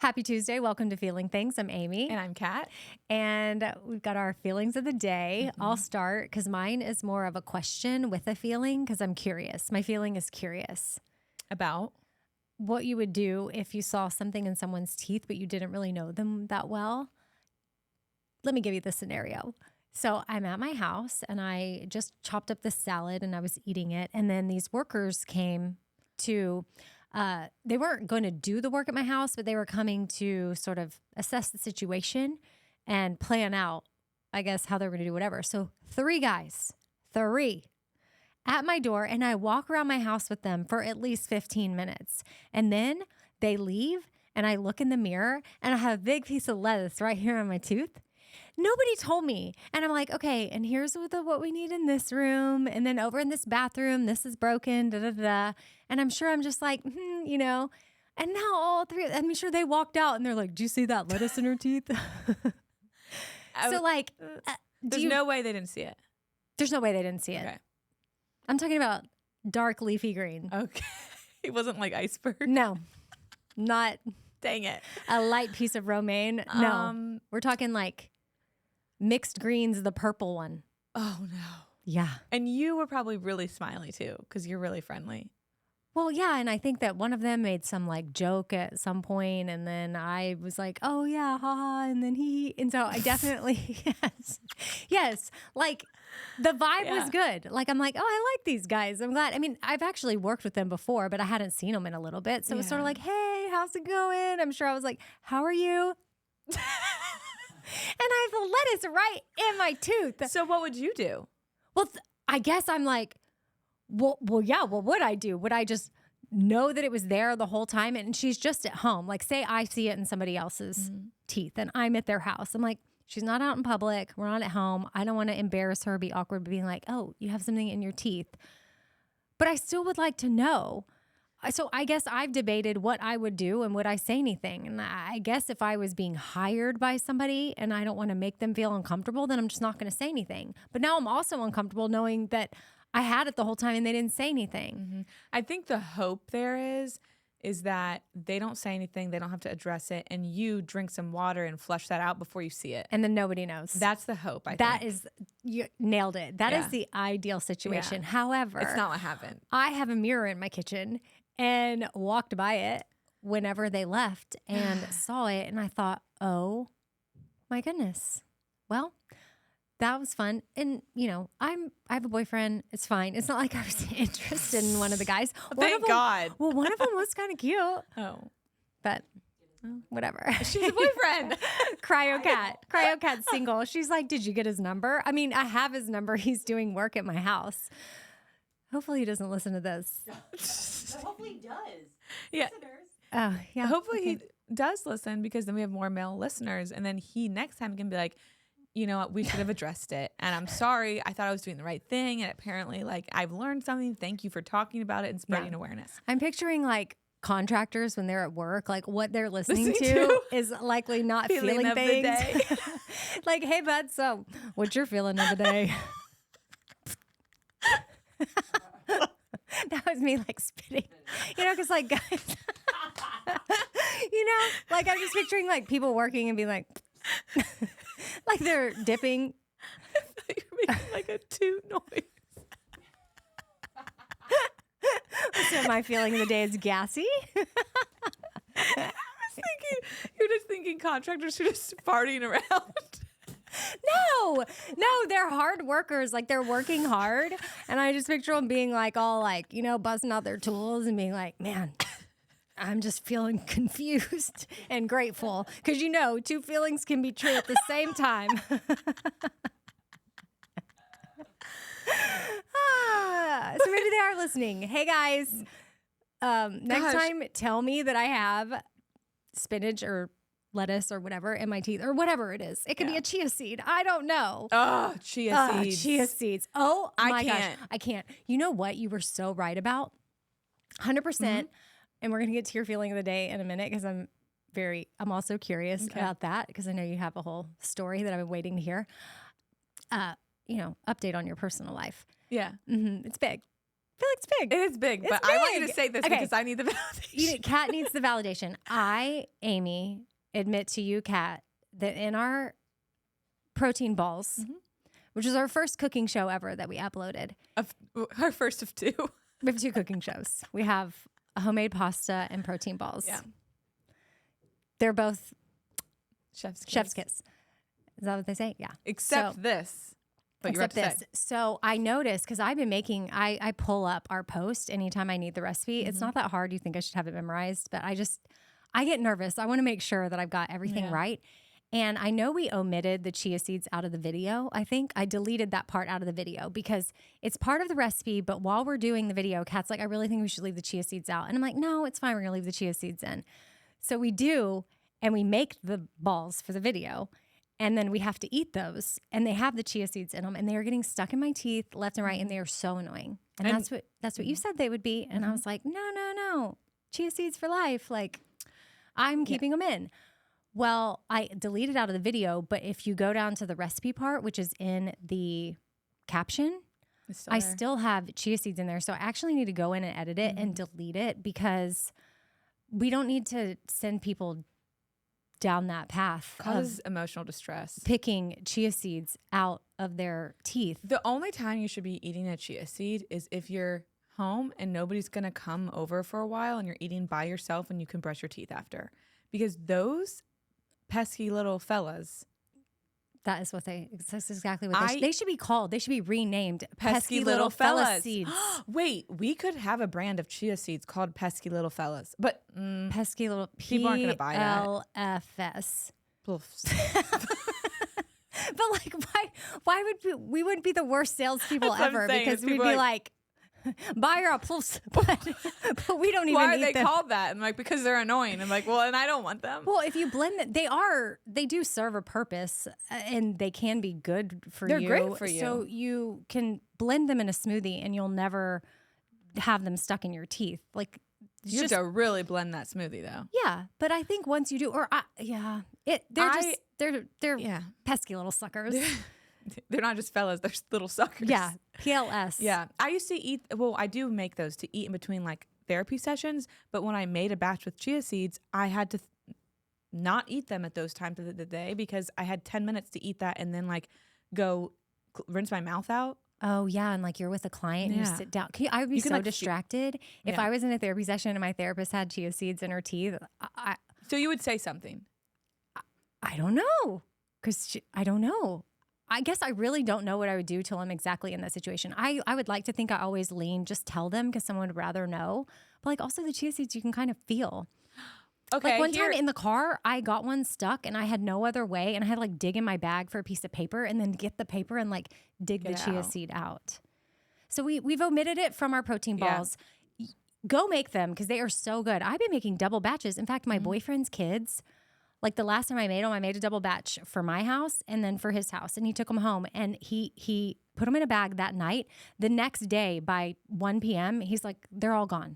Happy Tuesday. Welcome to Feeling Things. I'm Amy. And I'm Kat. And we've got our feelings of the day. I'll start because mine is more of a question with a feeling because I'm curious. My feeling is curious. About? What you would do if you saw something in someone's teeth, but you didn't really know them that well. Let me give you the scenario. So I'm at my house and I just chopped up this salad and I was eating it. And then these workers came to... they weren't going to do the work at my house, but they were coming to sort of assess the situation and plan out, I guess, how they were going to do whatever. So 3 guys, 3 at my door, and I walk around my house with them for at least 15 minutes. And then they leave and I look in the mirror and I have a big piece of lettuce right here on my tooth. Nobody told me. And I'm like, okay, and here's what we need in this room. And then over in this bathroom, this is broken, da, da, da. And I'm sure I'm just like, you know, and now all 3, I'm sure they walked out and they're like, do you see that lettuce in her teeth? So like, there's no way they didn't see it. There's no way they didn't see it. Okay. I'm talking about dark leafy green. Okay. It wasn't like iceberg. No, not Dang it. a light piece of romaine. No, we're talking like mixed greens, the purple one. Oh, no. Yeah. And you were probably really smiley, too, because you're really friendly. Well, yeah, and I think that one of them made some like joke at some point, and then I was like, "Oh yeah, haha," and then and so I definitely yes, like the vibe was good. Like I'm like, "Oh, I like these guys. I'm glad." I mean, I've actually worked with them before, but I hadn't seen them in a little bit, so it was sort of like, "Hey, how's it going?" I'm sure I was like, "How are you?" And I have the lettuce right in my tooth. So what would you do? Well, I guess I'm like. Well, yeah. What would I do? Would I just know that it was there the whole time? And she's just at home. Like, say I see it in somebody else's teeth and I'm at their house. I'm like, she's not out in public. We're not at home. I don't want to embarrass her, be awkward, but being like, oh, you have something in your teeth. But I still would like to know. So I guess I've debated what I would do and would I say anything. And I guess if I was being hired by somebody and I don't want to make them feel uncomfortable, then I'm just not going to say anything. But now I'm also uncomfortable knowing that I had it the whole time and they didn't say anything. I think the hope there is that they don't say anything, they don't have to address it, and you drink some water and flush that out before you see it. And then nobody knows. That's the hope, I That think. is, you nailed it. That is the ideal situation. Yeah. However, It's not what happened. I have a mirror in my kitchen and walked by it whenever they left and saw it. And I thought, oh my goodness. Well, that was fun. And, you know, I have a boyfriend. It's fine. It's not like I was interested in one of the guys. Thank God. Well, one of them was kind of cute. Oh. But whatever. She's a boyfriend. Cryo Cat's single. She's like, did you get his number? I mean, I have his number. He's doing work at my house. Hopefully he doesn't listen to this. But hopefully he does. Yeah. Listeners. Oh, yeah. Hopefully he does listen, because then we have more male listeners, and then he next time can be like, you know what, we should have addressed it. And I'm sorry, I thought I was doing the right thing. And apparently, like, I've learned something. Thank you for talking about it and spreading awareness. I'm picturing like contractors when they're at work, like what they're listening to is likely not feeling of things. the day. Like, hey, bud, so what's your feeling of the day? That was me like spitting, you know, because like guys, you know, like I'm just picturing like people working and being like, like they're dipping. You're making like a toot noise. So my feeling of the day is gassy. You're just thinking contractors are just farting around. No, they're hard workers. Like they're working hard. And I just picture them being like all like, you know, busting out their tools and being like, man, I'm just feeling confused and grateful. Because, you know, 2 feelings can be true at the same time. So maybe they are listening. Hey, guys, next time, tell me that I have spinach or lettuce or whatever in my teeth or whatever it is. It could be a chia seed. I don't know. Oh, chia seeds. Chia seeds. Oh, my gosh. can't. I can't. You know what you were so right about? 100%. And we're going to get to your feeling of the day in a minute because I'm also curious about that because I know you have a whole story that I've been waiting to hear. You know, update on your personal life. Yeah. It's big. feel like it's big. It is big, It's but I want you to big. say this Okay. because I need the validation. Kat needs the validation. I, Amy, admit to you, Kat, that in our protein balls, which is our first cooking show ever that we uploaded. Our first of two. We have 2 cooking shows. We have a homemade pasta and protein balls. Yeah. They're both Chef's kiss. chef's kiss. Is that what they say? Yeah. Except this. But you're about to Except say. this. So I noticed, because I've been making, I pull up our post anytime I need the recipe. It's not that hard. You think I should have it memorized, but I get nervous. I want to make sure that I've got everything right. And I know we omitted the chia seeds out of the video. I think I deleted that part out of the video because it's part of the recipe. But while we're doing the video, Kat's like, I really think we should leave the chia seeds out. And I'm like, no, it's fine. We're going to leave the chia seeds in. So we do, and we make the balls for the video. And then we have to eat those. And they have the chia seeds in them. And they are getting stuck in my teeth left and right. And they are so annoying. And that's what you said they would be. And I was like, no. Chia seeds for life. Like, I'm keeping them in. Well, I deleted out of the video, but if you go down to the recipe part, which is in the caption, I still have chia seeds in there. So I actually need to go in and edit it and delete it because we don't need to send people down that path. Causes emotional distress. Picking chia seeds out of their teeth. The only time you should be eating a chia seed is if you're home and nobody's going to come over for a while and you're eating by yourself and you can brush your teeth after. Because those pesky little fellas. That's exactly what they should be called. They should be renamed pesky little fella fella seeds. Wait, we could have a brand of chia seeds called pesky little fellas, but Pesky little people aren't going to buy that. PLFS. Oof. But like, why would we wouldn't be the worst salespeople That's what I'm ever saying, because is we'd people be are like, buy your plus, but we don't even Why are eat they them. called that? I'm like, because they're annoying. I'm like, well, and I don't want them. Well, if you blend them, they do serve a purpose and they can be good for They're you. great for you. So you can blend them in a smoothie and you'll never have them stuck in your teeth. Like, You have to really blend that smoothie, though. yeah, but I think once you do, they're pesky little suckers. They're not just fellas; they're little suckers. Yeah, PLS. Yeah. I used to eat. Well, I do make those to eat in between like therapy sessions. But when I made a batch with chia seeds, I had to not eat them at those times of the day because I had 10 minutes to eat that and then like go rinse my mouth out. Oh yeah, and like you're with a client and you sit down. I would be so distracted if I was in a therapy session and my therapist had chia seeds in her teeth. So you would say something. I don't know because I don't know. I guess I really don't know what I would do till I'm exactly in that situation. I would like to think I always lean, just tell them because someone would rather know. But like also the chia seeds you can kind of feel. Okay. Like one time in the car, I got one stuck and I had no other way. And I had to like dig in my bag for a piece of paper and then get the paper and like dig the chia seed out. So we've omitted it from our protein balls. Go make them because they are so good. I've been making double batches. In fact, my boyfriend's kids, like the last time I made them, I made a double batch for my house and then for his house. And he took them home and he put them in a bag that night. The next day by 1 p.m., he's like, they're all gone.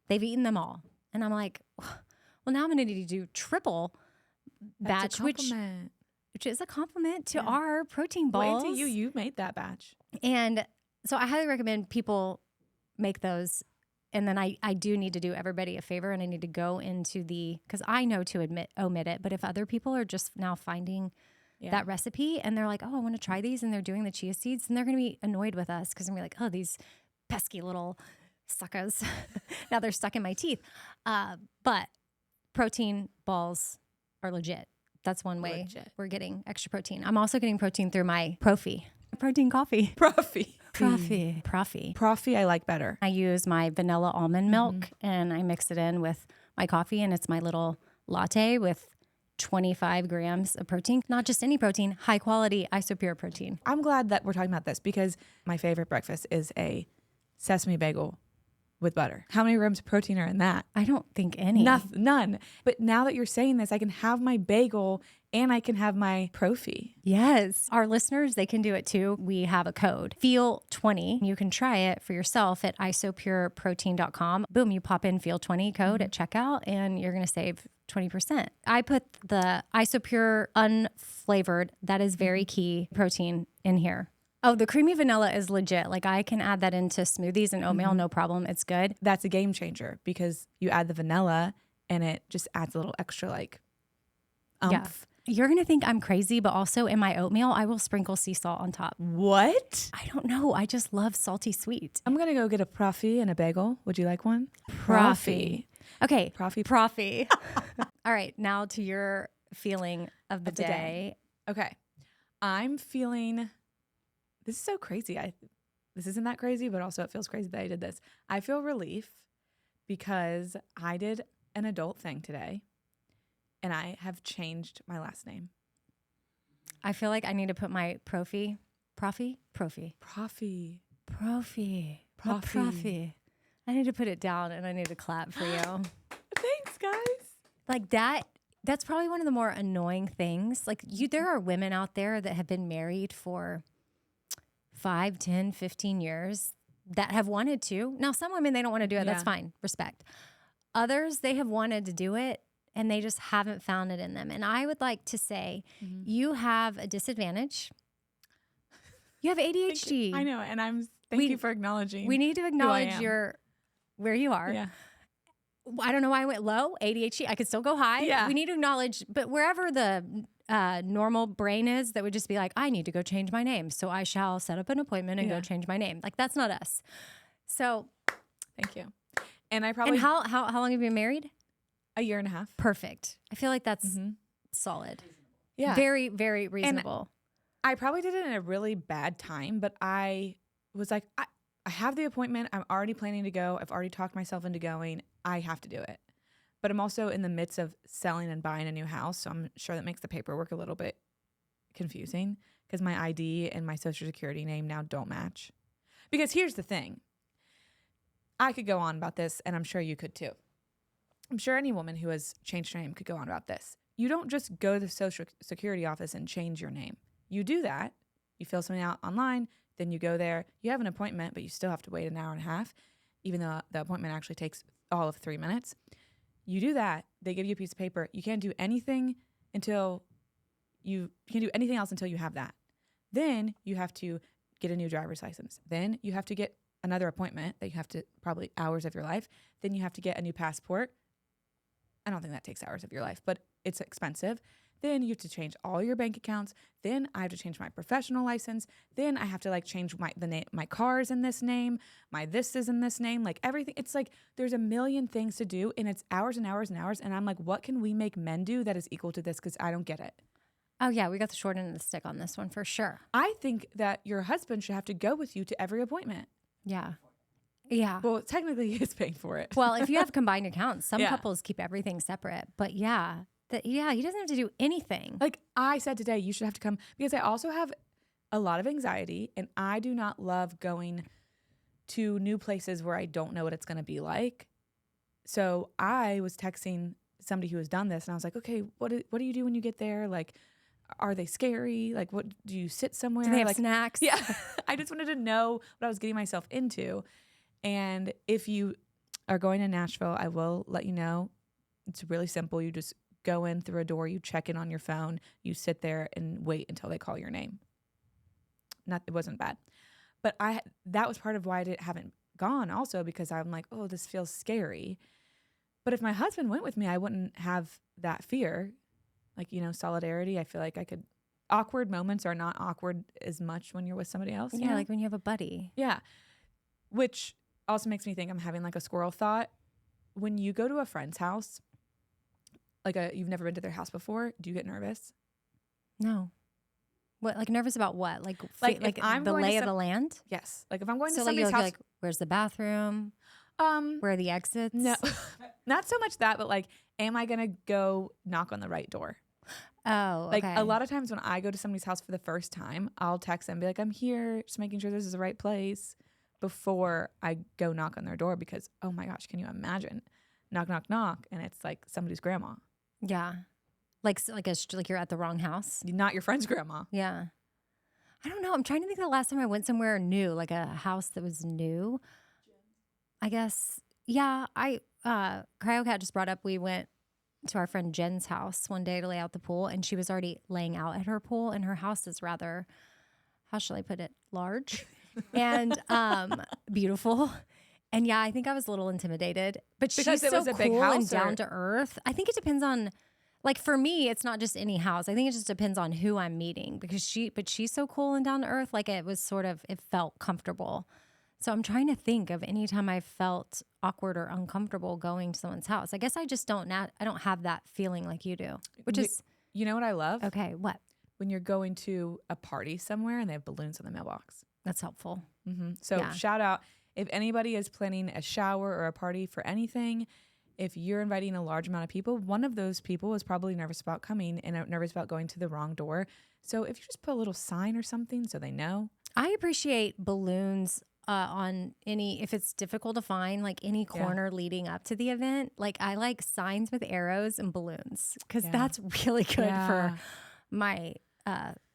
They've eaten them all. And I'm like, well, now I'm going to need to do triple batch, which is a compliment to our protein balls. Wait till you made that batch. And so I highly recommend people make those. And then I do need to do everybody a favor and I need to go into because I know to omit it. But if other people are just now finding that recipe and they're like, oh, I want to try these and they're doing the chia seeds, then they're going to be annoyed with us because I'm going to be like, oh, these pesky little suckers. Now they're stuck in my teeth. But protein balls are legit. That's one way we're getting extra protein. I'm also getting protein through my Proffee. Protein coffee. Proffee. Proffee I like better. I use my vanilla almond milk and I mix it in with my coffee and it's my little latte with 25 grams of protein. Not just any protein, high quality isopure protein. I'm glad that we're talking about this because my favorite breakfast is a sesame bagel with butter. How many grams of protein are in that? I don't think any. None. But now that you're saying this, I can have my bagel and I can have my Proffee. Yes. Our listeners, they can do it too. We have a code, FEEL20. You can try it for yourself at isopureprotein.com. Boom, you pop in FEEL20 code at checkout and you're going to save 20%. I put the Isopure unflavored, that is very key protein in here. Oh, the creamy vanilla is legit. Like I can add that into smoothies and oatmeal, Mhm. no problem. It's good. That's a game changer because you add the vanilla and it just adds a little extra like Yeah. umph. You're going to think I'm crazy, but also in my oatmeal, I will sprinkle sea salt on top. What? I don't know. I just love salty sweet. I'm going to go get a Proffee and a bagel. Would you like one? Proffee. Okay. Proffee. Proffee. All right. Now to your feeling of the Of the day. day. Okay. I'm feeling, this is so crazy. This isn't that crazy, but also it feels crazy that I did this. I feel relief because I did an adult thing today and I have changed my last name. I feel like I need to put my Proffee. Proffee. Proffee. Proffee. Proffee. I need to put it down and I need to clap for you. Thanks, guys. Like that's probably one of the more annoying things. Like there are women out there that have been married for 5, 10, 15 years that have wanted to. Now, some women, they don't want to do it. That's Yeah. fine. Respect. Others, they have wanted to do it and they just haven't found it in them. And I would like to say you have a disadvantage. You have ADHD. I know. And thank you for acknowledging. We need to acknowledge am. where you are. Yeah. I don't know why I went low, ADHD. I could still go high. Yeah. We need to acknowledge, but wherever the normal brain is, that would just be like, I need to go change my name. So I shall set up an appointment and Yeah. go change my name. Like, that's not us. So, Thank you. And I probably and how long have you been married? a year and a half. Perfect. I feel like that's Mhm. solid. Yeah. Very, very reasonable. I probably did it in a really bad time, but I was like, I have the appointment. I'm already planning to go. I've already talked myself into going. I have to do it. But I'm also in the midst of selling and buying a new house. So I'm sure that makes the paperwork a little bit confusing because my ID and my social security name now don't match. Because here's the thing. I could go on about this, and I'm sure you could too. I'm sure any woman who has changed her name could go on about this. You don't just go to the social security office and change your name. You do that. You fill something out online. Then you go there. You have an appointment, but you still have to wait an hour and a half, even though the appointment actually takes all of 3 minutes. You do that. They give you a piece of paper. You can't do anything until you can't do anything else until you have that. Then you have to get a new driver's license. Then you have to get another appointment that you have to probably hours of your life. Then you have to get a new passport. I don't think that takes hours of your life, but it's expensive. Then you have to change all your bank accounts. Then I have to change my professional license. Then I have to like change my car's in this name. My this is in this name. Like everything. It's like there's a million things to do and it's hours and hours and hours. And I'm like, what can we make men do that is equal to this? Because I don't get it. Oh, yeah. We got the short end of the stick on this one for sure. I think that your husband should have to go with you to every appointment. Yeah. Yeah. Well, technically he is paying for it. Well, if you have combined accounts, some Yeah. couples keep everything separate. But yeah, he doesn't have to do anything. Like I said today, you should have to come because I also have a lot of anxiety and I do not love going to new places where I don't know what it's going to be like. So I was texting somebody who has done this and I was like, okay, what do you do when you get there? Like, are they scary? Like, what do you sit somewhere? Do they have like snacks? Yeah. I just wanted to know what I was getting myself into. And if you are going to Nashville, I will let you know. It's really simple. You just go in through a door, you check in on your phone, you sit there and wait until they call your name. It wasn't bad. But that was part of why I haven't gone also because I'm like, oh, this feels scary. But if my husband went with me, I wouldn't have that fear. Like, solidarity. I feel like awkward moments are not awkward as much when you're with somebody else. Yeah, like when you have a buddy. Yeah. Which also makes me think I'm having like a squirrel thought. When you go to a friend's house, you've never been to their house before, do you get nervous? No. What, like nervous about what? Like if I'm the going to lay of the land? Yes. Like if I'm going So to like, somebody's house. like, where's the bathroom? Where are the exits? No, not so much that, but like, am I going to go knock on the right door? Oh, Like okay. a lot of times when I go to somebody's house for the first time, I'll text them and be like, I'm here, just making sure this is the right place before I go knock on their door because, oh my gosh, can you imagine? Knock, knock, knock. And it's like somebody's grandma. Yeah. Like you're at the wrong house. Not your friend's grandma. Yeah. I don't know. I'm trying to think of the last time I went somewhere new, like a house that was new. I guess. Yeah. CryoCat just brought up, we went to our friend Jen's house one day to lay out the pool and she was already laying out at her pool and her house is rather, how shall I put it? Large and beautiful. And yeah, I think I was a little intimidated, but Because she's it so was a big cool and house, or- down to earth. I think it depends on, like for me, it's not just any house. I think it just depends on who I'm meeting because she's so cool and down to earth. Like it felt comfortable. So I'm trying to think of any time I felt awkward or uncomfortable going to someone's house. I guess I just don't have that feeling like you do, which is You know what I love? okay. What? When you're going to a party somewhere and they have balloons in the mailbox. That's helpful. So Yeah. shout out, if anybody is planning a shower or a party for anything, if you're inviting a large amount of people, one of those people is probably nervous about coming and nervous about going to the wrong door. So if you just put a little sign or something so they know. I appreciate balloons on if it's difficult to find, like any corner leading up to the event. Like I like signs with arrows and balloons because that's really good for my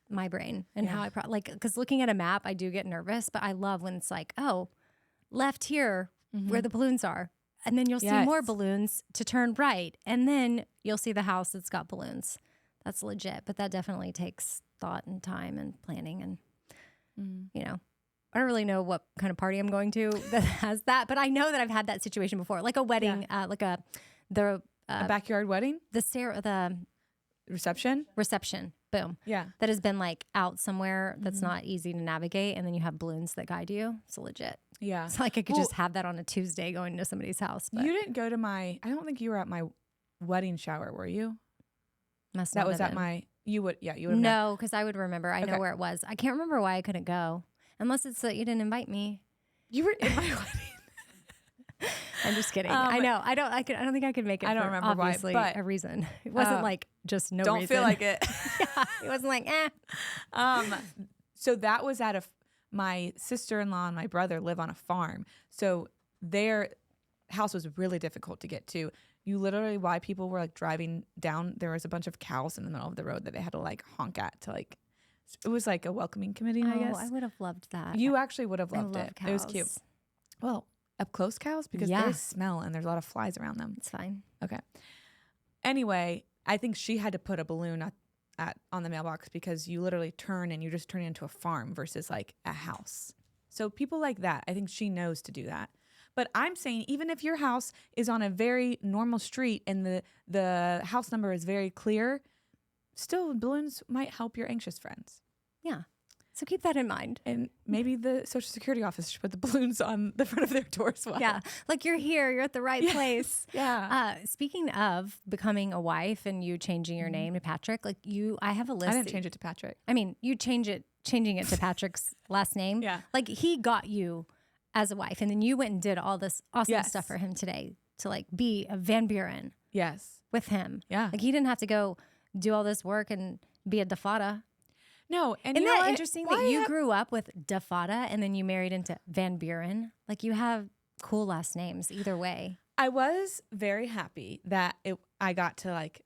my brain and how because looking at a map, I do get nervous, but I love when it's like, oh, left here where the balloons are. And then you'll see more balloons to turn right. And then you'll see the house that's got balloons. That's legit. But that definitely takes thought and time and planning. And, you know, I don't really know what kind of party I'm going to that has that. But I know that I've had that situation before, like a wedding, like a backyard wedding? The reception. Boom. Yeah. That has been like out somewhere that's not easy to navigate. And then you have balloons that guide you. It's legit. Yeah. It's like I could just have that on a Tuesday going to somebody's house. But You didn't go to I don't think you were at my wedding shower, were you? must That not was have at been. you would have known. No, because I would remember. I know Okay. where it was. I can't remember why I couldn't go. Unless it's that you didn't invite me. You were in my wedding. I'm just kidding. I know. I don't think I could make it. I don't for remember why, obviously but, a reason. It wasn't like just no Don't reason. feel like it. Yeah, it wasn't like So that was at my sister-in-law and my brother live on a farm. So their house was really difficult to get to. You literally, why people were like driving down, there was a bunch of cows in the middle of the road that they had to like honk at to like, it was like a welcoming committee, I guess. I would have loved that. You actually would have I loved love it. It was cute. cows. Well, up close cows because they smell and there's a lot of flies around them. It's fine. Okay. Anyway, I think she had to put a balloon on the mailbox because you literally turn and you just turn into a farm versus like a house. So people like that, I think she knows to do that. But I'm saying even if your house is on a very normal street and the house number is very clear, still balloons might help your anxious friends. Yeah. So keep that in mind. And maybe the Social Security office should put the balloons on the front of their door as well. Yeah. Like you're here, you're at the right place. Yeah. Speaking of becoming a wife and you changing your name to Patrick, like I have a list. I didn't change it to Patrick. I mean, you changing it to Patrick's last name. Yeah. Like he got you as a wife and then you went and did all this awesome Yes. stuff for him today to like be a Van Buren Yes. with him. Yeah. Like he didn't have to go do all this work and be a Dafada. No. And Isn't you know that what? interesting Why that you have- grew up with Dafada and then you married into Van Buren? Like you have cool last names either way. I was very happy that I got to like,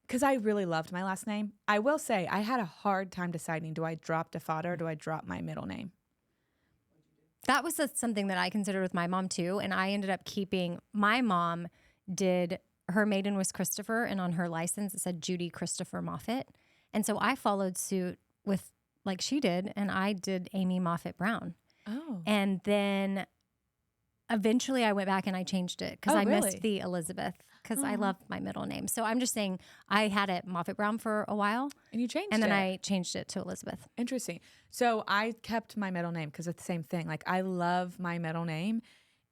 because I really loved my last name. I will say I had a hard time deciding, do I drop Defada or do I drop my middle name? That was something that I considered with my mom too. And I ended up keeping, my mom did, her maiden was Christopher and on her license it said Judy Christopher Moffett. And so I followed suit with like she did and I did Amy Moffett Brown. Oh. And then eventually I went back and I changed it because Oh, I really? missed the Elizabeth because I loved my middle name. So I'm just saying I had it Moffett Brown for a while And you changed and then it. I changed it to Elizabeth. Interesting. So I kept my middle name because it's the same thing. Like I love my middle name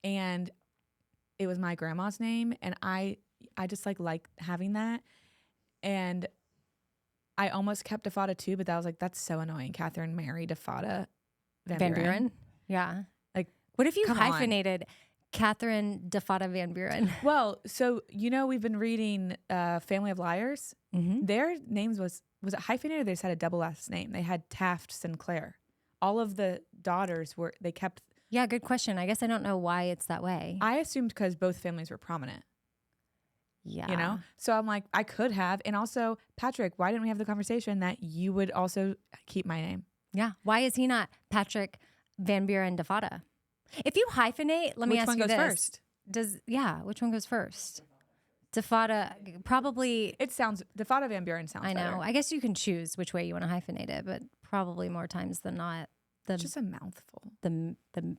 and it was my grandma's name and I just like having that. And I almost kept Defada too, but that was like, that's so annoying. Catherine Mary Defada Van Buren? Yeah. Like, what if you come on. hyphenated Catherine Defada Van Buren? Well, so we've been reading Family of Liars. Mm-hmm. Their names was it hyphenated? Or they just had a double last name. They had Taft Sinclair. All of the daughters they kept. Yeah, good question. I guess I don't know why it's that way. I assumed because both families were prominent. Yeah. You know, so I'm like, I could have, and also Patrick. Why didn't we have the conversation that you would also keep my name? Yeah. Why is he not Patrick Van Buren Defada? If you hyphenate, let me Which ask one you goes this. first? Which one goes first? DeFada, probably. It sounds, DeFada Van Buren sounds I know. better. I guess you can choose which way you want to hyphenate it, but probably more times than not. It's just a mouthful.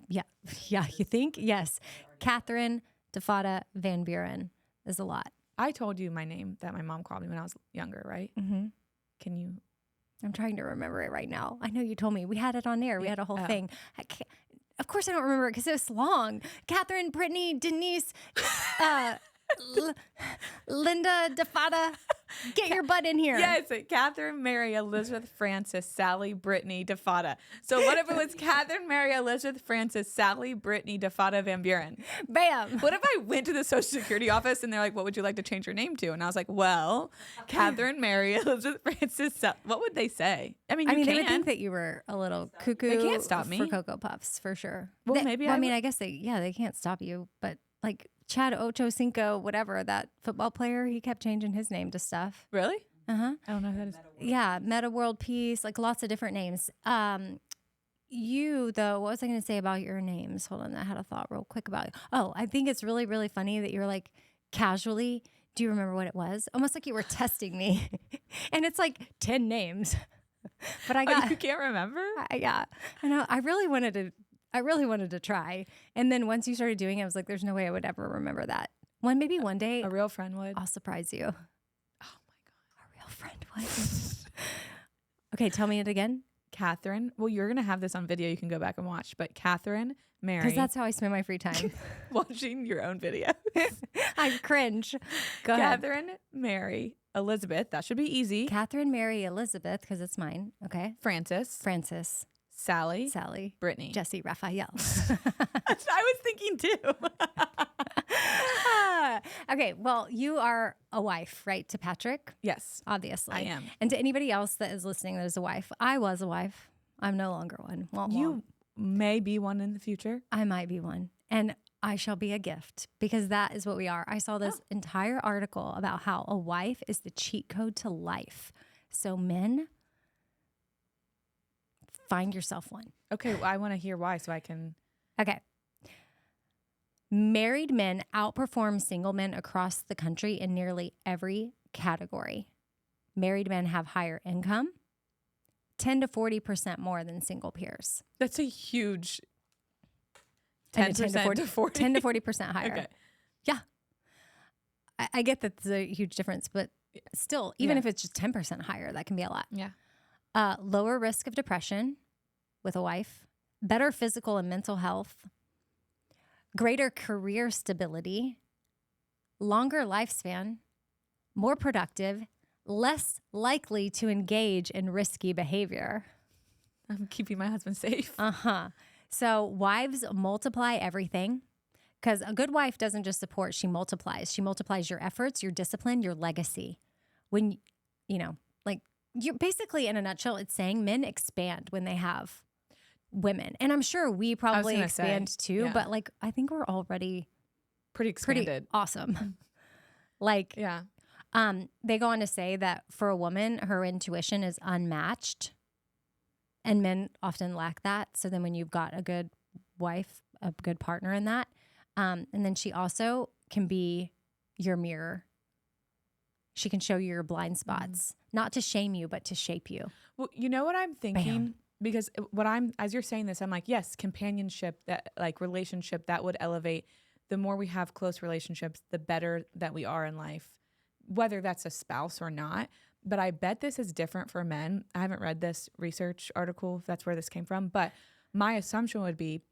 Yeah. You think? Yes. Catherine DeFada Van Buren is a lot. I told you my name that my mom called me when I was younger, right? Mm-hmm. Can you? I'm trying to remember it right now. I know you told me. We had it on air. We had a whole thing. Of course I don't remember it because it was long. Catherine, Brittany, Denise, Linda, DeFada. Get your butt in here. Yes, Catherine, Mary, Elizabeth, Francis, Sally, Brittany, DeFada. So what if it was Catherine, Mary, Elizabeth, Francis, Sally, Brittany, DeFada, Van Buren? Bam. What if I went to the Social Security office and they're like, what would you like to change your name to? And I was like, well, Catherine, Mary, Elizabeth, Francis, what would they say? I mean, they would think that you were a little cuckoo. They can't stop me. For Cocoa Puffs, for sure. Well, maybe I guess they can't stop you, but like Chad Ochocinco, whatever, that football player, he kept changing his name to stuff. Really? Uh-huh. I don't know who that is. Yeah, Meta World Peace, like lots of different names. You, though, what was I going to say about your names? Hold on, I had a thought real quick about it. Oh, I think it's really, really funny that you're like casually, do you remember what it was? Almost like you were testing me. And it's like 10 names. But I got... you can't remember? Yeah. I know. I really wanted to try. And then once you started doing it, I was like, there's no way I would ever remember that. Maybe one day A real friend would. I'll surprise you. Oh my God. A real friend would. Okay, tell me it again. Catherine. Well, you're going to have this on video. You can go back and watch. But Catherine, Mary. Because that's how I spend my free time. Watching your own video. I cringe. Go ahead. Catherine, Mary, Elizabeth. That should be easy. Catherine, Mary, Elizabeth, because it's mine. Okay. Francis. Francis. Sally. Brittany. Jesse, Raphael. That's what I was thinking too. Okay, well, you are a wife, right, to Patrick? Yes. Obviously. I am. And to anybody else that is listening that is a wife, I was a wife. I'm no longer one. Wah, wah. You may be one in the future. I might be one. And I shall be a gift because that is what we are. I saw this entire article about how a wife is the cheat code to life. So men, find yourself one. Okay, well, I want to hear why so I can. Okay. Married men outperform single men across the country in nearly every category. Married men have higher income, 10 to 40% more than single peers. That's a huge 10 to 40. 10 to 40% higher. Okay. Yeah. I get that's a huge difference, but still, even if it's just 10% higher, that can be a lot. Yeah. Lower risk of depression with a wife, better physical and mental health, greater career stability, longer lifespan, more productive, less likely to engage in risky behavior. I'm keeping my husband safe. So wives multiply everything because a good wife doesn't just support, she multiplies. She multiplies your efforts, your discipline, your legacy. When, like you're basically in a nutshell, it's saying men expand when they have women. And I'm sure we probably expand too, but like, I think we're already pretty expanded. Pretty awesome. Like, yeah. They go on to say that for a woman, her intuition is unmatched and men often lack that. So then when you've got a good wife, a good partner in that, and then she also can be your mirror. She can show you your blind spots, not to shame you, but to shape you. Well, you know what I'm thinking? Bam. Because as you're saying this, I'm like, yes, companionship, that like relationship, that would elevate. The more we have close relationships, the better that we are in life, whether that's a spouse or not. But I bet this is different for men. I haven't read this research article, if that's where this came from. But my assumption would be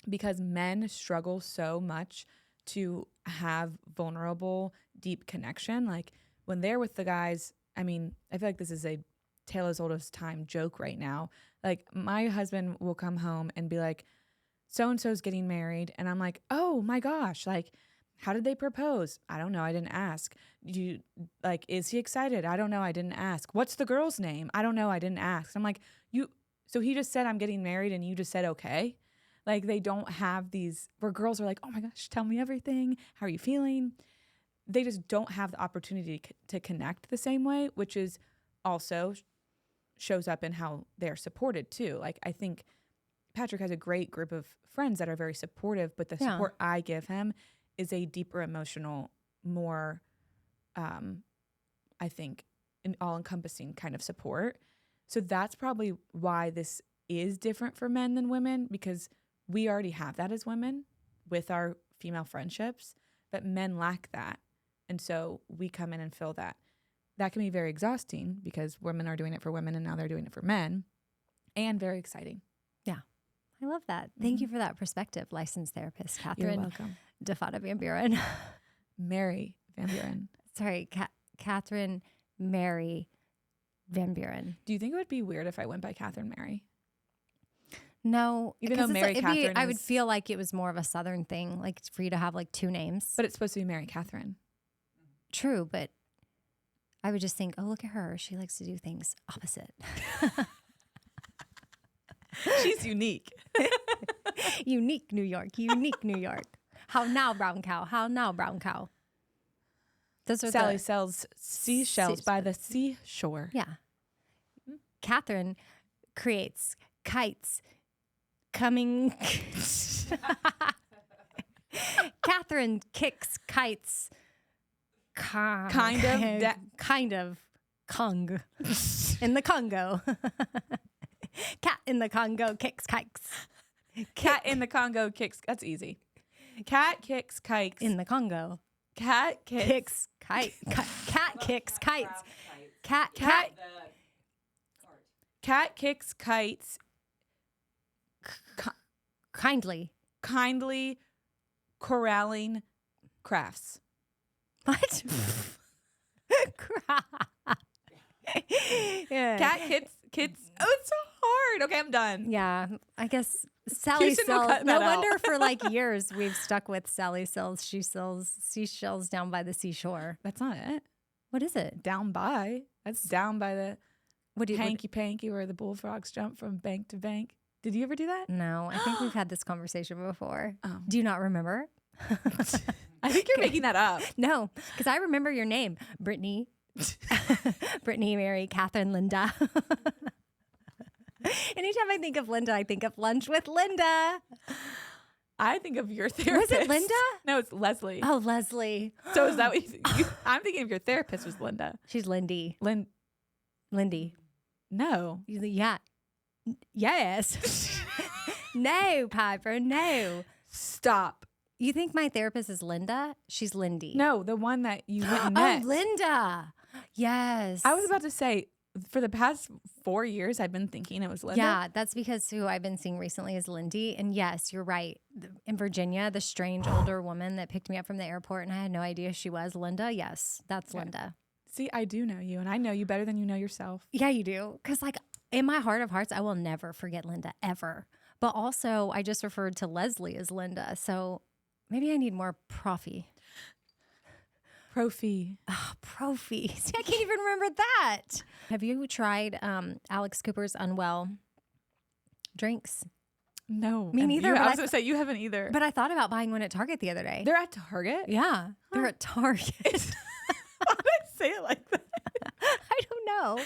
because men struggle so much to have vulnerable, deep connection. Like when they're with the guys, I mean, I feel like this is a tale as old as time joke right now. Like my husband will come home and be like, so-and-so's getting married. And I'm like, oh my gosh, like, how did they propose? I don't know. I didn't ask. Is he excited? I don't know. I didn't ask. What's the girl's name? I don't know. I didn't ask. I'm like, so he just said, I'm getting married and you just said, okay. Like they don't have these where girls are like, oh my gosh, tell me everything. How are you feeling? They just don't have the opportunity to connect the same way, which is also shows up in how they're supported too. Like I think Patrick has a great group of friends that are very supportive, but the support I give him is a deeper emotional, more I think, an all-encompassing kind of support. So that's probably why this is different for men than women, because we already have that as women with our female friendships, but men lack that. And so we come in and fill that. That can be very exhausting because women are doing it for women and now they're doing it for men, and very exciting. I love that. Thank you for that perspective, licensed therapist You're Catherine welcome. DeFada Van Buren. Mary Van Buren. Sorry, Catherine Mary Van Buren. Do you think it would be weird if I went by Catherine Mary? No, Even though because Mary Catherine I would is- feel like it was more of a Southern thing, like for you to have like two names. But it's supposed to be Mary Catherine. True, but I would just think, oh, look at her. She likes to do things opposite. She's unique. Unique New York. Unique New York. How now, brown cow? How now, brown cow? Those are Sally sells seashells by the seashore. Yeah. Catherine creates kites coming. Catherine kicks kites. Kind of. Kind of. Kong. In the Congo. Cat in the Congo kicks kites. Cat in the Congo kicks. That's easy. Cat kicks kites. In the Congo. Cat Kicks kite. Cat kicks kites. Cat Cat kicks kites. kindly. Kindly corralling crafts. What? Yeah. Cat kids. Oh, it's so hard. Okay, I'm done. Yeah, I guess Sally Houston will sells. cut No that out. wonder for like years we've stuck with Sally sells. She sells seashells down by the seashore. That's not it. What is it? Down by. That's down by the What do you? hanky panky where the bullfrogs jump from bank to bank. Did you ever do that? No, I think we've had this conversation before. Oh. Do you not remember? I think you're making that up. No, because I remember your name, Brittany. Brittany, Mary, Catherine, Linda. Anytime I think of Linda, I think of lunch with Linda. I think of your therapist. Was it Linda? No, it's Leslie. Oh, Leslie. So is that what I'm thinking of your therapist was Linda. She's Lindy. Lindy. No. Yeah. Yes. No, Piper, no. Stop. You think my therapist is Linda? She's Lindy. No, the one that you went and Oh, met. Linda. Yes. I was about to say, for the past 4 years, I've been thinking it was Linda. Yeah, that's because who I've been seeing recently is Lindy. And yes, you're right. In Virginia, the strange older woman that picked me up from the airport and I had no idea she was Linda. Yes, that's Okay. Linda. See, I do know you, and I know you better than you know yourself. Yeah, you do. Because like in my heart of hearts, I will never forget Linda ever. But also, I just referred to Leslie as Linda. So maybe I need more Proffee. Proffee. Oh, Proffee. See, I can't even remember that. Have you tried Alex Cooper's Unwell drinks? No. Me and neither, You, but I I was going to say, you haven't either. But I thought about buying one at Target the other day. They're at Target? Yeah, they're at Target. Why did I say it like that? I don't know.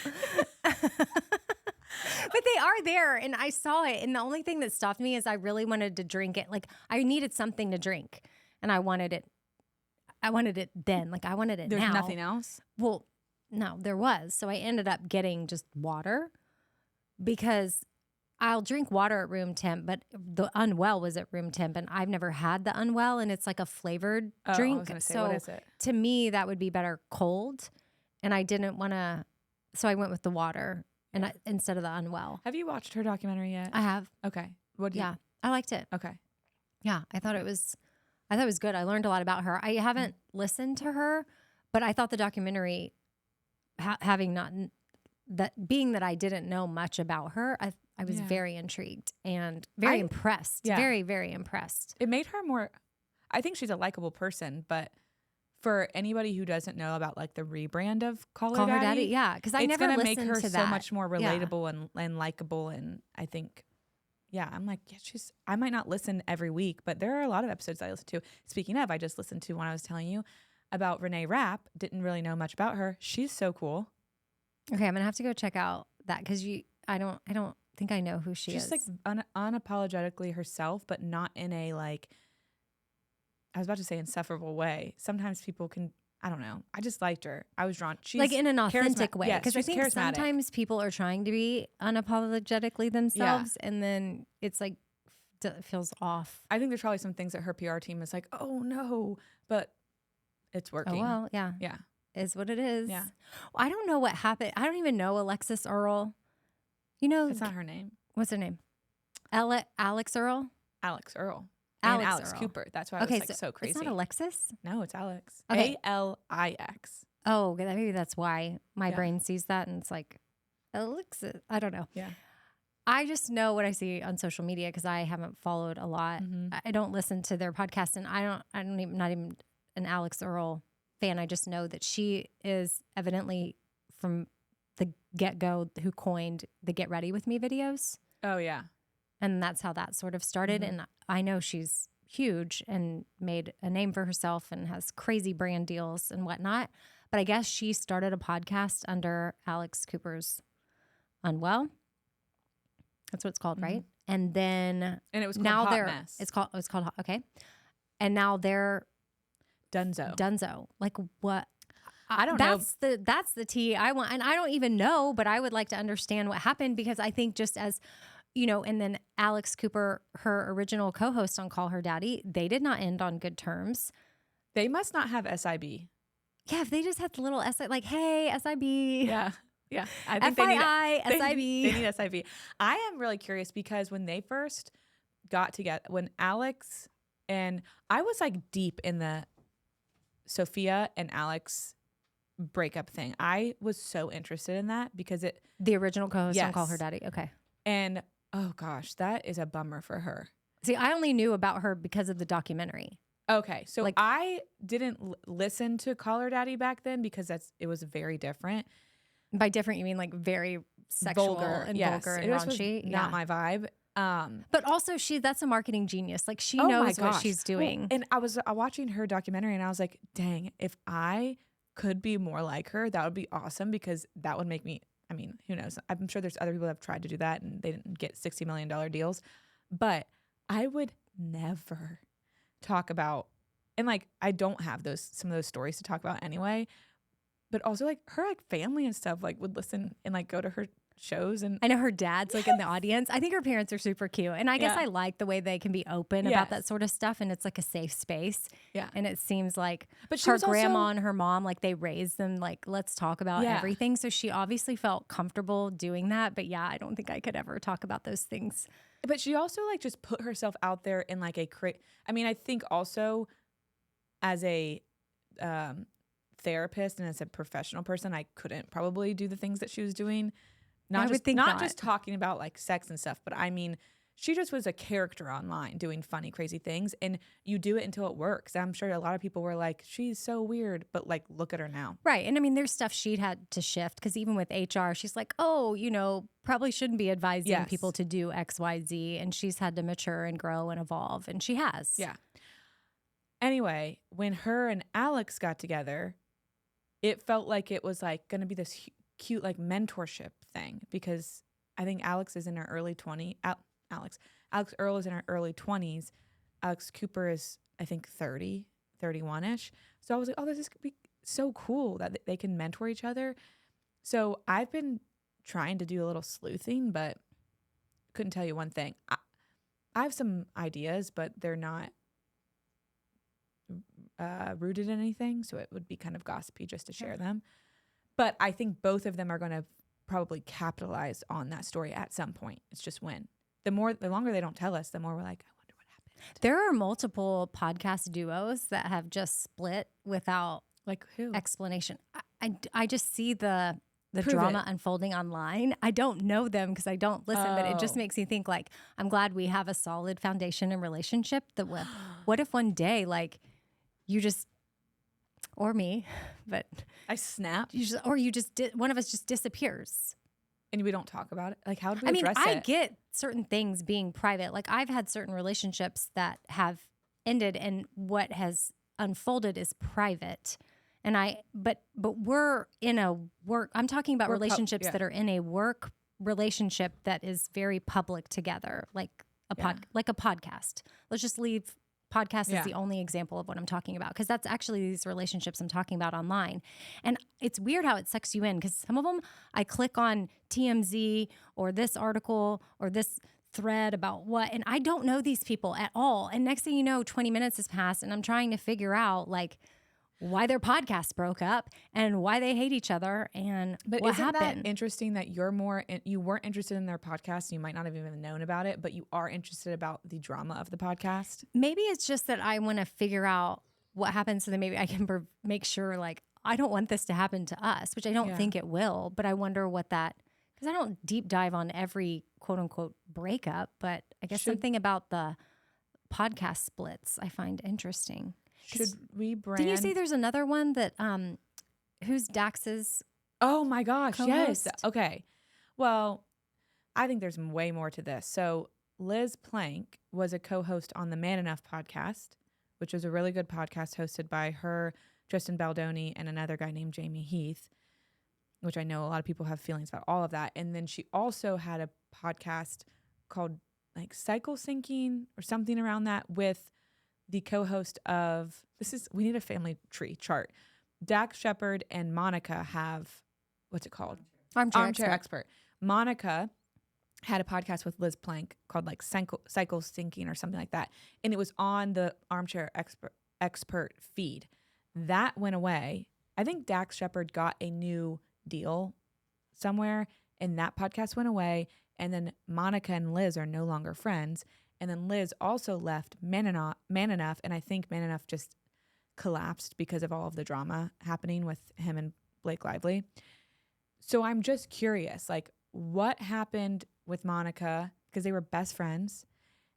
But they are there and I saw it. And the only thing that stopped me is I really wanted to drink it. Like I needed something to drink and I wanted it. I wanted it then. Like I wanted it There's now. nothing else? Well, no, there was. So I ended up getting just water because I'll drink water at room temp, but the Unwell was at room temp and I've never had the Unwell and it's like a flavored drink. I was going to say, so what is it? to me, that would be better cold. And I didn't want to, so I went with the water and instead of the Unwell. Have you watched her documentary yet? I have. Okay. What do you? Yeah, I liked it. Okay. Yeah, I thought it was good. I learned a lot about her. I haven't listened to her, but I thought the documentary, having not being that I didn't know much about her, I was Yeah. very intrigued and very impressed. Yeah. Very, very impressed. It made her more, I think she's a likable person, but for anybody who doesn't know about like the rebrand of Call Her Daddy, Yeah, because I it's never gonna listened make her to so that. much more Yeah. relatable and likable. And I think, yeah, I'm like, yeah, I might not listen every week, but there are a lot of episodes I listen to. Speaking of, I just listened to one I was telling you about Renee Rapp. Didn't really know much about her. She's so cool. Okay, I'm gonna have to go check out that because I don't think I know who She's is. like unapologetically herself, but not in a like, I was about to say insufferable way. Sometimes people can, I don't know. I just liked her. I was drawn. She's like in an authentic way. Yes, Because I she's think charismatic. sometimes people are trying to be unapologetically themselves, and then it's like it feels off. I think there's probably some things that her PR team is like, oh no, but it's working. Oh well, yeah, Yeah. is what it is. Yeah. Well, I don't know what happened. I don't even know Alexis Earl. You know, It's not her name. what's her name? Alex Earl. Alex Earl. Alex and Alex Earl. Cooper. That's why I was like so crazy. It's not Alexis. No, it's Alex. Okay. Alix. Oh, okay, maybe that's why my Yeah. brain sees that and it's like Alexis. I don't know. Yeah. I just know what I see on social media because I haven't followed a lot. Mhm. I don't listen to their podcast, and I'm not even an Alex Earl fan. I just know that she is evidently from the get-go who coined the Get Ready With Me videos. Oh yeah. And that's how that sort of started. Mhm. And I know she's huge and made a name for herself and has crazy brand deals and whatnot. But I guess she started a podcast under Alex Cooper's Unwell. That's what it's called, right? And then And it was called now Hot they're Mess. it's called okay. And now they're Dunzo. Like what? I don't know. That's the tea I want, and I don't even know, but I would like to understand what happened because I think just as you know, and then Alex Cooper, her original co-host on Call Her Daddy, they did not end on good terms. They must not have SIB. Yeah, if they just had the little SI, like, hey, SIB, Yeah. Yeah. I think FYI, they SIB. need SIB. I am really curious because when they first got together, when Alex and I was like deep in the Sophia and Alex breakup thing. I was so interested in that because The original co-host on Call Yes. Her Daddy. Okay. and oh gosh, that is a bummer for her. See, I only knew about her because of the documentary. Okay, so Like- I didn't listen to Call Her Daddy back then because it was very different. By different, you mean like very sexual Vulgar, and yes. vulgar and It was raunchy. not my vibe. But also, that's a marketing genius. Like she Oh my knows what gosh. she's doing. Well, and I was watching her documentary and I was like, dang, if I could be more like her, that would be awesome because that would make me, I mean, who knows? I'm sure there's other people that have tried to do that and they didn't get $60 million deals. But I would never talk about, and like, I don't have some of those stories to talk about anyway. But also like her like family and stuff like would listen and like go to her shows and I know her dad's like in the audience. I think her parents are super cute. And I guess Yeah. I like the way they can be open about Yes. that sort of stuff. And it's like a safe space. Yeah. And it seems like But she her was also- grandma and her mom, like they raised them, like, let's talk about Yeah. everything. So she obviously felt comfortable doing that. But yeah, I don't think I could ever talk about those things. But she also like just put herself out there in like I mean, I think also as a therapist and as a professional person, I couldn't probably do the things that she was doing. I would think not. Just talking about like sex and stuff, but I mean, she just was a character online doing funny, crazy things, and you do it until it works. I'm sure a lot of people were like, "She's so weird," but like, look at her now. Right. And I mean, there's stuff she'd had to shift because even with HR, she's like, oh, probably shouldn't be advising Yes. people to do X, Y, Z. And she's had to mature and grow and evolve. And she has. Yeah. Anyway, when her and Alex got together, it felt like it was like going to be this cute like mentorship thing because I think Alex is in her early 20s. Alex Earl is in her early 20s. Alex Cooper is, I think, 30, 31-ish. So I was like, oh, this is going to be so cool that they can mentor each other. So I've been trying to do a little sleuthing, but couldn't tell you one thing. I have some ideas, but they're not rooted in anything. So it would be kind of gossipy just to share them. But I think both of them are going to probably capitalize on that story at some point. It's just when. The longer they don't tell us, the more we're like, I wonder what happened. There are multiple podcast duos that have just split without Like who? explanation. I just see the Prove drama it. unfolding online. I don't know them because I don't listen, but it just Oh. makes me think like, I'm glad we have a solid foundation and relationship that what if one day like you just, or me, but I snap one of us just disappears. and we don't talk about it. Like, how do we I mean, address I it? get certain things being private. Like I've had certain relationships that have ended and what has unfolded is private. And but we're in a work, I'm talking about We're relationships yeah. that are in a work relationship that is very public together, like a Yeah. like a podcast. Let's just leave Podcast Yeah. is the only example of what I'm talking about, because that's actually these relationships I'm talking about online. And it's weird how it sucks you in, because some of them I click on TMZ or this article or this thread about what, and I don't know these people at all. And next thing you know, 20 minutes has passed and I'm trying to figure out like why their podcast broke up and why they hate each other and But what isn't happened. that interesting that you weren't interested in their podcast, you might not have even known about it, but you are interested about the drama of the podcast? Maybe it's just that I want to figure out what happens so that maybe I can make sure, like, I don't want this to happen to us, which I don't Yeah. think it will, but I wonder what that, because I don't deep dive on every quote unquote breakup, but I guess something about the podcast splits I find interesting. Should we brand? Did you say there's another one that, who's Dax's? Oh my gosh, yes. co-host? Okay. Well, I think there's way more to this. So Liz Plank was a co-host on the Man Enough podcast, which was a really good podcast hosted by her, Tristan Baldoni, and another guy named Jamie Heath, which I know a lot of people have feelings about all of that. And then she also had a podcast called like Cycle Syncing or something around that with the co-host of, we need a family tree chart. Dax Shepard and Monica have, what's it called? Armchair Expert. Monica had a podcast with Liz Plank called like Cycle Syncing or something like that. And it was on the Armchair Expert feed. That went away. I think Dax Shepard got a new deal somewhere and that podcast went away. And then Monica and Liz are no longer friends. And then Liz also left Man Enough, and I think Man Enough just collapsed because of all of the drama happening with him and Blake Lively. So I'm just curious, like, what happened with Monica, because they were best friends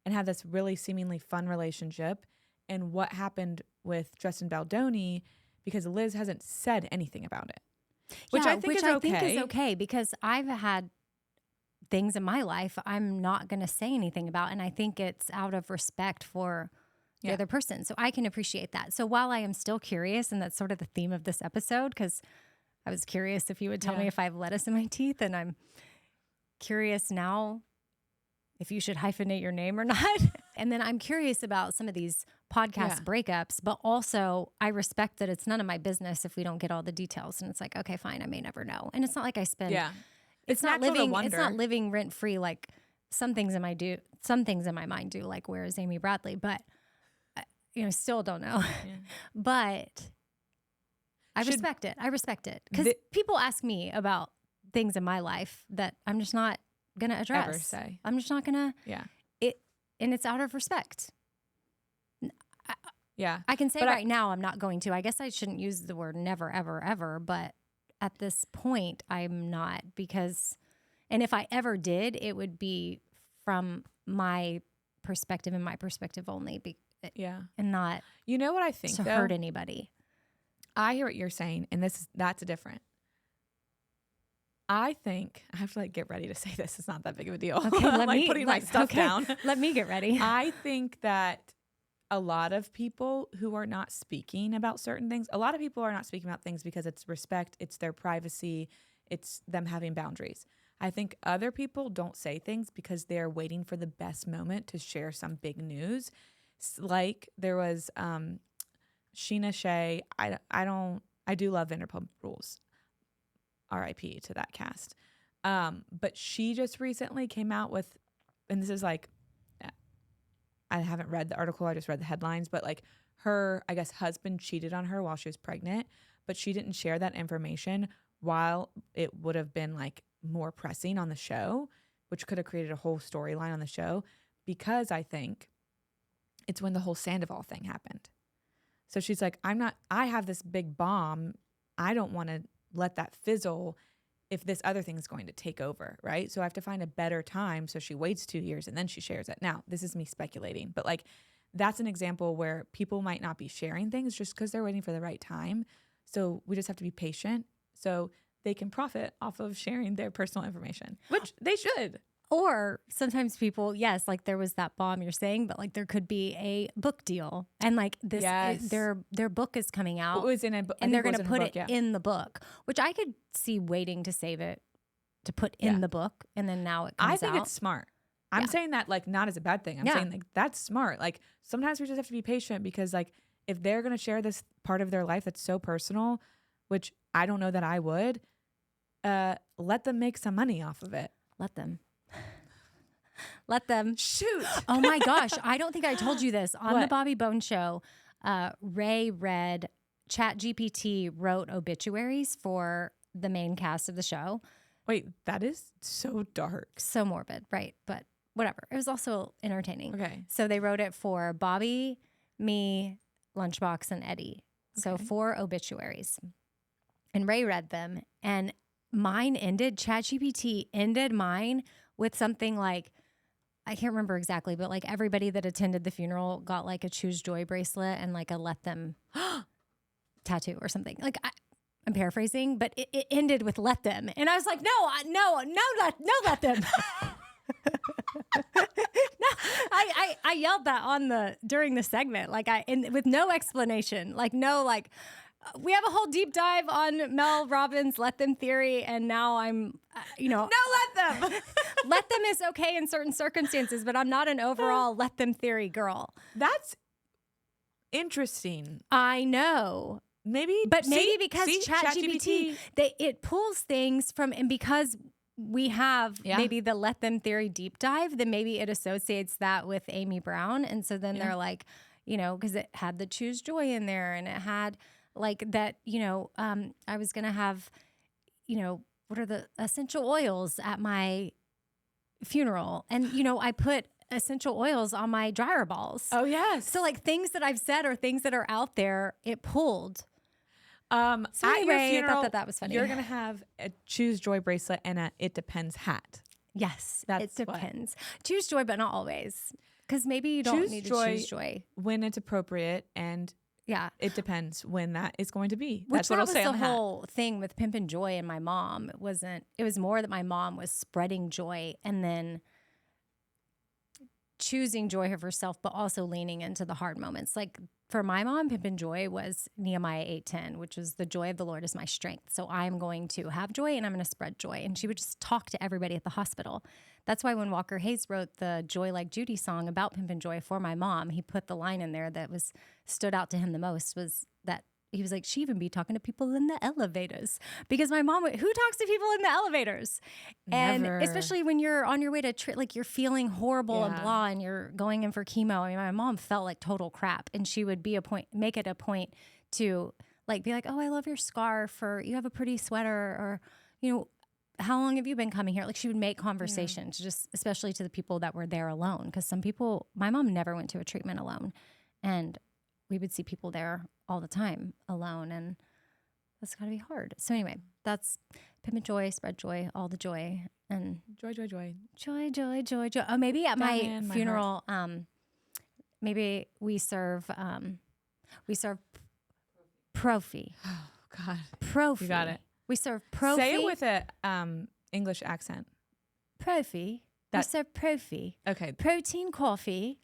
and had this really seemingly fun relationship, and what happened with Tristan Baldoni, because Liz hasn't said anything about it, which I think is okay, because I've had things in my life I'm not going to say anything about. And I think it's out of respect for the other person. So I can appreciate that. So while I am still curious, and that's sort of the theme of this episode, because I was curious if you would tell me if I have lettuce in my teeth, and I'm curious now if you should hyphenate your name or not. And then I'm curious about some of these podcast breakups, but also I respect that it's none of my business if we don't get all the details. And it's like, okay, fine, I may never know. And it's not like I spend It's not living rent free. Like some things in my mind do, like where is Amy Bradley, but still don't know. Yeah. But I respect it because people ask me about things in my life that I'm just not gonna address. Ever say. I'm just not gonna. Yeah. And it's out of respect. Yeah. I can say right now I'm not going to. I guess I shouldn't use the word never, ever, ever, but at this point, I'm not, and if I ever did, it would be from my perspective and my perspective only, and not you know what I think to hurt anybody. I hear what you're saying, and that's different. I think I have to like get ready to say this. It's not that big of a deal. Okay, I'm putting my stuff down. Let me get ready. I think that a lot of people who are not speaking about certain things, a lot of people are not speaking about things because it's respect, it's their privacy, it's them having boundaries. I think other people don't say things because they're waiting for the best moment to share some big news. Like there was Sheena Shea. I do love Vanderpump Rules. R.I.P. to that cast. But she just recently came out with, and this is like, I haven't read the article, I just read the headlines, but like her, I guess, husband cheated on her while she was pregnant, but she didn't share that information while it would have been like more pressing on the show, which could have created a whole storyline on the show, because I think it's when the whole Sandoval thing happened. So she's like, I have this big bomb. I don't want to let that fizzle if this other thing is going to take over, right? So I have to find a better time. So she waits 2 years and then she shares it. Now, this is me speculating, but like that's an example where people might not be sharing things just because they're waiting for the right time. So we just have to be patient so they can profit off of sharing their personal information, which they should. Or sometimes people, yes, like there was that bomb you're saying, but like there could be a book deal, and like this, their book is coming out, It was in a book, and they're going to put it in the book, which I could see waiting to save it to put in the book, and then now it comes out. I think it's smart. I'm Yeah. saying that like not as a bad thing. I'm Yeah. saying like that's smart. Like sometimes we just have to be patient because like if they're going to share this part of their life that's so personal, which I don't know that I would, let them make some money off of it. Let them. Let them. Shoot. Oh my gosh. I don't think I told you this. On the What? Bobby Bone Show, Ray read, ChatGPT wrote obituaries for the main cast of the show. Wait, that is so dark. So morbid, right? But whatever. It was also entertaining. Okay. So they wrote it for Bobby, me, Lunchbox, and Eddie. So Okay. 4 obituaries. And Ray read them. And mine ended, ChatGPT ended mine with something like, I can't remember exactly, but like everybody that attended the funeral got like a Choose Joy bracelet and like a Let Them tattoo or something. Like I'm paraphrasing, but it ended with Let Them. And I was like, no, let them. No, I yelled that during the segment, like with no explanation, like no, like we have a whole deep dive on Mel Robbins' Let Them theory, and now I'm, No, let them. Let Them is okay in certain circumstances, but I'm not an overall Let Them theory girl. That's interesting. I know. Maybe, But maybe see? because See? ChatGPT, it pulls things from, and because we have maybe the Let Them theory deep dive, then maybe it associates that with Amy Brown. And so then they're like, because it had the Choose Joy in there, and it had like that, I was going to have, what are the essential oils at my funeral? And, I put essential oils on my dryer balls. Oh, yes. So like things that I've said or things that are out there, it pulled. So at your anyway, I funeral, thought that was funny. You're going to have a Choose Joy bracelet and a It Depends hat. Yes, That's it what- depends. Choose joy, but not always. Because maybe you don't Choose need joy. to choose joy. When it's appropriate, and Yeah. it depends when that is going to be. Which That's what that I'll was say the on the hat. whole thing with Pimpin' Joy and my mom. It was more that my mom was spreading joy and then choosing joy of herself, but also leaning into the hard moments. Like for my mom, Pimpin' Joy was Nehemiah 8:10, which was the joy of the Lord is my strength. So I'm going to have joy and I'm going to spread joy. And she would just talk to everybody at the hospital. That's why when Walker Hayes wrote the Joy Like Judy song about Pimpin' Joy for my mom, he put the line in there that stood out to him the most, was that he was like, she even be talking to people in the elevators, because my mom, who talks to people in the elevators? And Never. especially when you're on your way to, like you're feeling horrible and Yeah. blah, and you're going in for chemo. I mean, my mom felt like total crap, and she would make it a point to like, be like, oh, I love your scarf, or you have a pretty sweater, or, how long have you been coming here? Like she would make conversations, just especially to the people that were there alone. Cause some people, my mom never went to a treatment alone, and we would see people there all the time alone, and that's gotta be hard. So anyway, that's Pimpin' Joy, spread joy, all the joy, and Joy, joy, joy. joy, joy, joy, joy. Oh, maybe at my Down in my funeral, maybe we serve Proffee. Oh, God. Proffee. You got it. We serve Proffee. Say it with a English accent. Proffee. We That- serve Proffee. Okay. Protein coffee.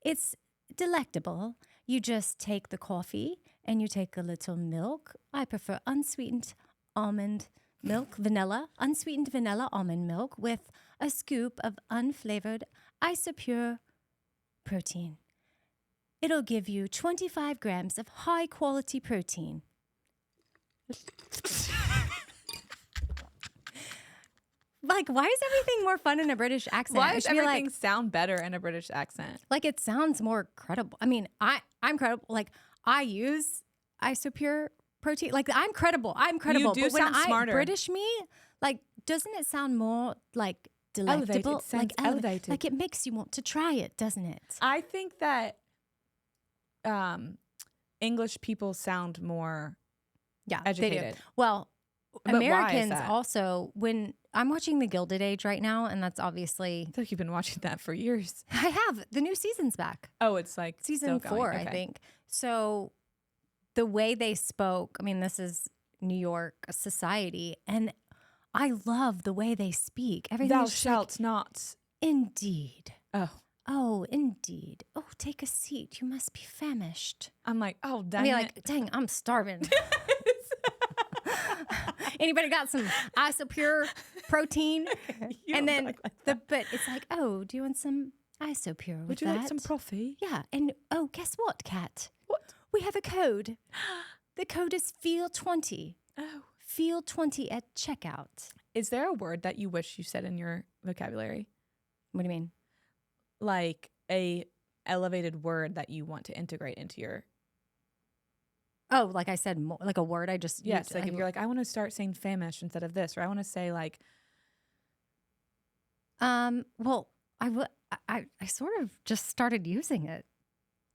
It's delectable. You just take the coffee and you take a little milk. I prefer unsweetened almond milk, unsweetened vanilla almond milk with a scoop of unflavored isopure protein. It'll give you 25 grams of high quality protein. Like, why is everything more fun in a British accent? Why It does should be everything sound better in a British accent? like it sounds more credible. I mean, I'm credible. Like I use isopure protein. Like I'm credible. do but when sound smarter. British me, like, doesn't it sound more like delectable? It sounds like elevated. Like it makes you want to try it, doesn't it? I think that English people sound more Yeah, educated. They do. Well, But why is Americans that? also, when I'm watching The Gilded Age right now, and that's obviously, I feel like you've been watching that for years. I have the new season's back. Oh, it's like Season still 4, going. I Okay. think. So the way they spoke, I mean, this is New York society, and I love the way they speak. Everything Thou is just shalt not. like, indeed. Oh, Oh, indeed. Oh, take a seat. You must be famished. I'm like, oh, I dang mean, it. like, dang, I'm starving. Anybody got some Isopure protein? You And don't then talk like but it's like, oh, do you want some Isopure with Would you that? like some Proffee? Yeah. And oh, guess what, Kat? What? We have a code. The code is FEEL20. Oh. FEEL20 at checkout. Is there a word that you wish you said in your vocabulary? What do you mean? Like a elevated word that you want to integrate into your Oh, like I said, like a word I just yes. used. Like if you're like, I want to start saying famish instead of this, or I want to say like, well, I sort of just started using it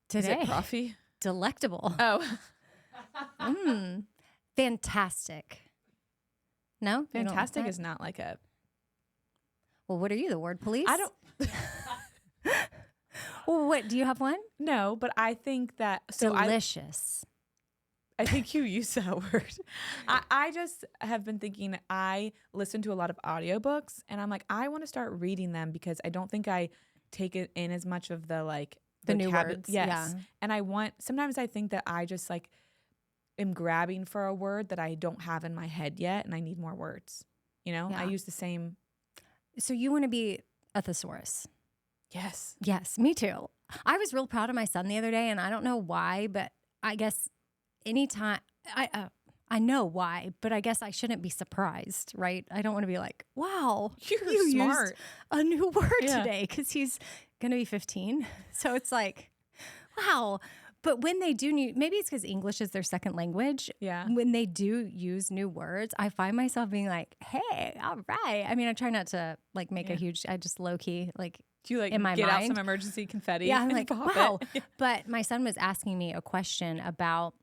today. is it Proffee? Delectable. Oh, Fantastic. No? You don't like fantastic that? is not like a. Well, what are you, the word police? I don't Well, what, do you have one? know, but I think that Delicious. I think you use that word. I just have been thinking, I listen to a lot of audiobooks and I'm like, I want to start reading them because I don't think I take it in as much of the like The new words. Yes. Yeah. And sometimes I think that I just like am grabbing for a word that I don't have in my head yet and I need more words. You know, Yeah. I use the same. So you want to be a thesaurus? Yes. Yes, me too. I was real proud of my son the other day, and I don't know why, but I guess anytime I know why, but I guess I shouldn't be surprised, right? I don't want to be like, wow, You're you smart. used a new word Yeah. today, because he's gonna be 15. So it's like, wow. But when they do maybe it's because English is their second language. Yeah. When they do use new words, I find myself being like, hey, all right. I mean, I try not to like make a huge, I just low key like, Do you like in my get out mind. some emergency confetti? yeah, I'm and like, pop wow. it? But my son was asking me a question about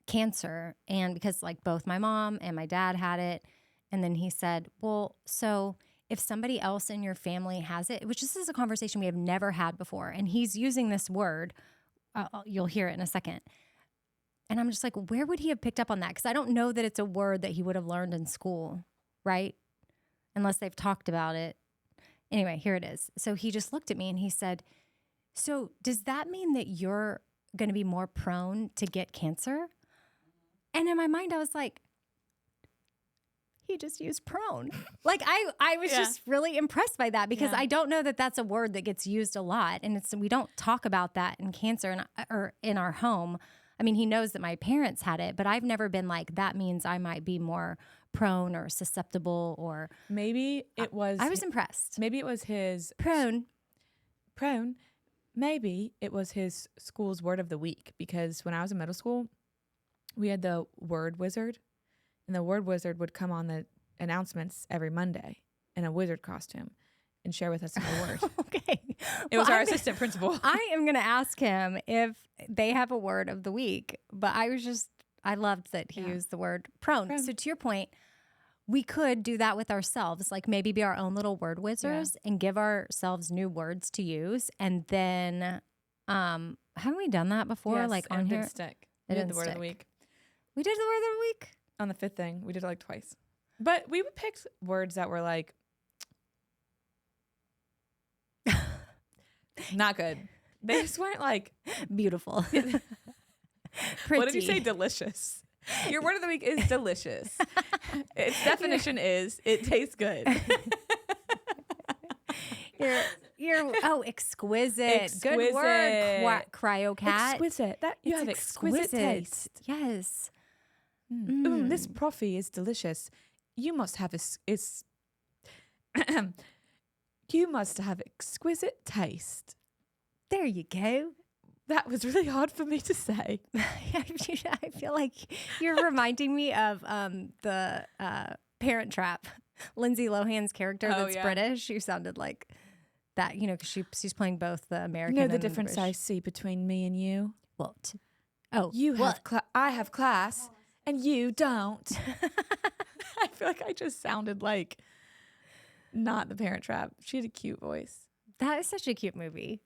cancer. And because like both my mom and my dad had it. And then he said, well, so if somebody else in your family has it, which this is a conversation we have never had before. And he's using this word. You'll hear it in a second. And I'm just like, where would he have picked up on that? Because I don't know that it's a word that he would have learned in school, right? Unless they've talked about it. Anyway, here it is. So he just looked at me and he said, so does that mean that you're going to be more prone to get cancer? And in my mind, I was like, he just used prone. Like I was just really impressed by that because I don't know that that's a word that gets used a lot. And we don't talk about that in cancer or in our home. I mean, he knows that my parents had it, but I've never been like, that means I might be more prone or susceptible or. Maybe it was. I was impressed. Maybe it was his Prone. Maybe it was his school's word of the week because when I was in middle school, we had the word wizard. And the word wizard would come on the announcements every Monday in a wizard costume and share with us a new word. Okay. It was our assistant principal. I am going to ask him if they have a word of the week, but I loved that he used the word prone. So to your point, we could do that with ourselves, like maybe be our own little word wizards and give ourselves new words to use. And then, haven't we done that before? Yes, like and on it here? didn't stick. It We did didn't the word of the stick. week. We did the word of the week. On the fifth thing, we did it like twice. But we would pick words that were like not good. They just weren't like Beautiful. Pretty. what did you say? Delicious. Your word of the week is delicious. Its definition is it tastes good. You're exquisite. Good word. Exquisite. Cryo cat. Exquisite. That you It's have exquisite taste. Yes. Ooh, this Proffee is delicious. You must have you must have exquisite taste. There you go. That was really hard for me to say. I feel like you're reminding me of the Parent Trap, Lindsay Lohan's character that's British. She sounded like that, you know, because she's playing both the American. You know the and difference I British. see between me and you? Well, You have I have class and you don't. I feel like I just sounded like not the Parent Trap. She had a cute voice. that is such a cute movie.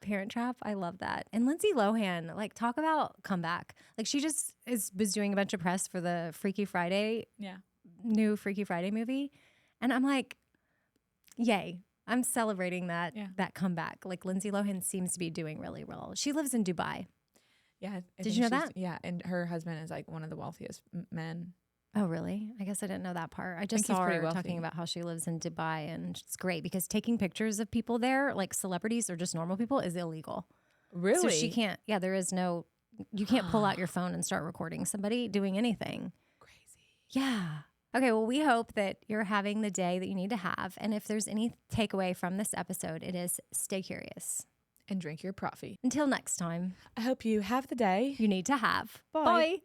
Parent Trap, I love that. And Lindsay Lohan, like, talk about comeback. Like, she just was doing a bunch of press for the new Freaky Friday movie, and I'm like, yay! I'm celebrating that comeback. Like, Lindsay Lohan seems to be doing really well. She lives in Dubai. Yeah. Did you know that? Yeah, and her husband is like one of the wealthiest men. Oh, really? I guess I didn't know that part. I just think he's saw pretty her talking wealthy. about how she lives in Dubai, and it's great because taking pictures of people there, like celebrities or just normal people, is illegal. Really? So she can't, yeah, there is no, you can't pull out your phone and start recording somebody doing anything. Crazy. Yeah. Okay, well, we hope that you're having the day that you need to have. And if there's any takeaway from this episode, it is stay curious. And drink your Proffee. Until next time, I hope you have the day. you need to have. Bye. Bye.